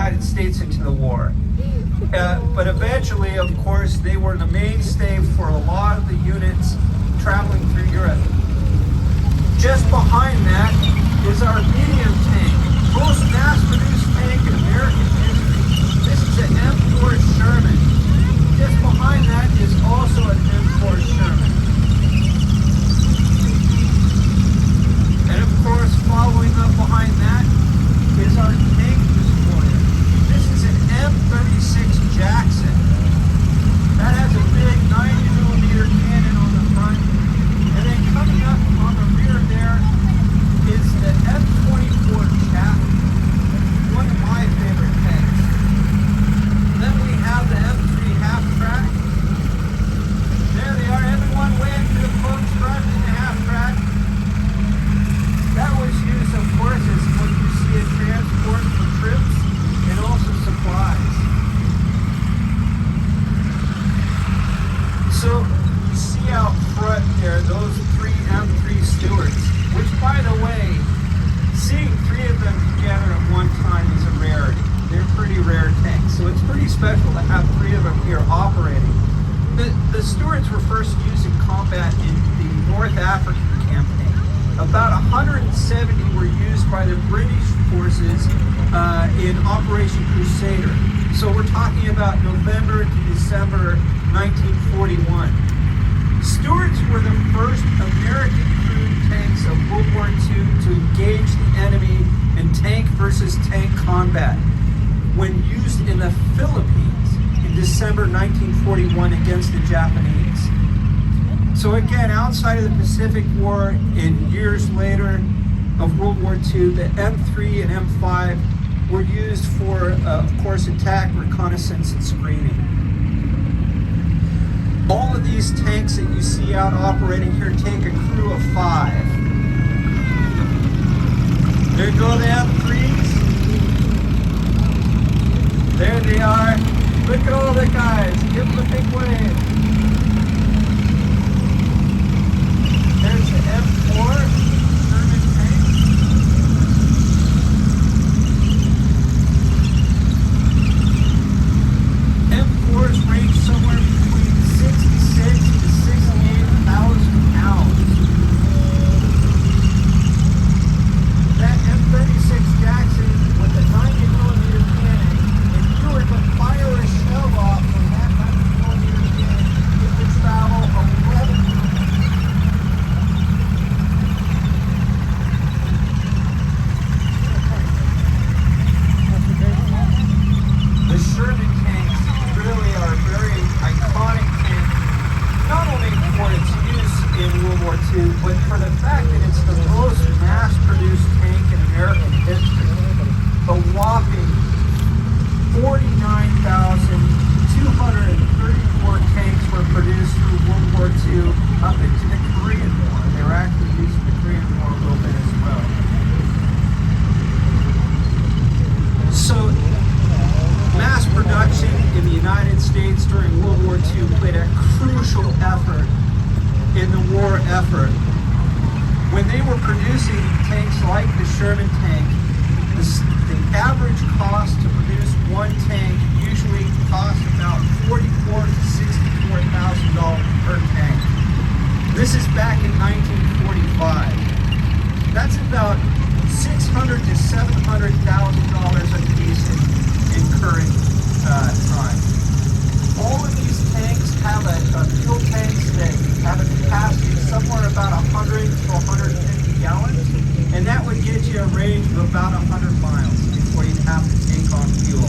United States into the war. But eventually, of course, they were the mainstay for a lot of the units traveling through Europe. Just behind that is our medium tank, most mass-produced tank in American history. This is an M4 Sherman. Just behind that is also an M4 Sherman. And of course, following up behind that is our tank destroyer. This is an M36 Jackson. That has a big 90mm cannon on the front. And then coming up on the rear there is the M24 Chapman, one of my favorite tanks. Then we have the M3 half-track. There they are, everyone waving to the folks driving in the half-track. That was used, of course, as what you see in transport for troops and also supplies. So you see out front there, those three M3 Stuarts, which, by the way, seeing three of them together at one time is a rarity. They're pretty rare tanks, so it's pretty special to have three of them here operating. The Stuarts were first used in combat in the North African campaign. About 170 were used by the British forces in Operation Crusader. So we're talking about November to December 1941. Stuarts were the first American crude tanks of World War II to engage the enemy in tank versus tank combat when used in the Philippines in December 1941 against the Japanese. So again, outside of the Pacific War and years later of World War II, the M3 and M5 were used for, of course, attack, reconnaissance, and screening. All of these tanks that you see out operating here take a crew of 5. There go the M3s. There they are. Look at all the guys. Give them a big wave. There's the M4 Sherman tank. M4s range somewhere between 66 to 68,000 pounds. That M36 Jackson with a 90mm cannon, if you were to fire a shell off from that 90mm cannon, it could travel 11 miles. The Sherman tanks really are a very iconic tank, not only for its use in World War II, but for the fact that it's the most mass-produced tank in American history. A whopping 49,234 tanks were produced through World War II up into the Korean War. They were actually used in the Korean War a little bit as well. So, mass production in the United States during World War II played a crucial effort in the war effort. When they were producing tanks like the Sherman tank, the average cost to produce one tank usually cost about $44,000 to $64,000 per tank. This is back in 1945. That's about $600,000 to $700,000 a piece in current time. All of these tanks have a fuel tanks that have a capacity somewhere about 100 to 150 gallons, and that would get you a range of about 100 miles before you'd have to take on fuel.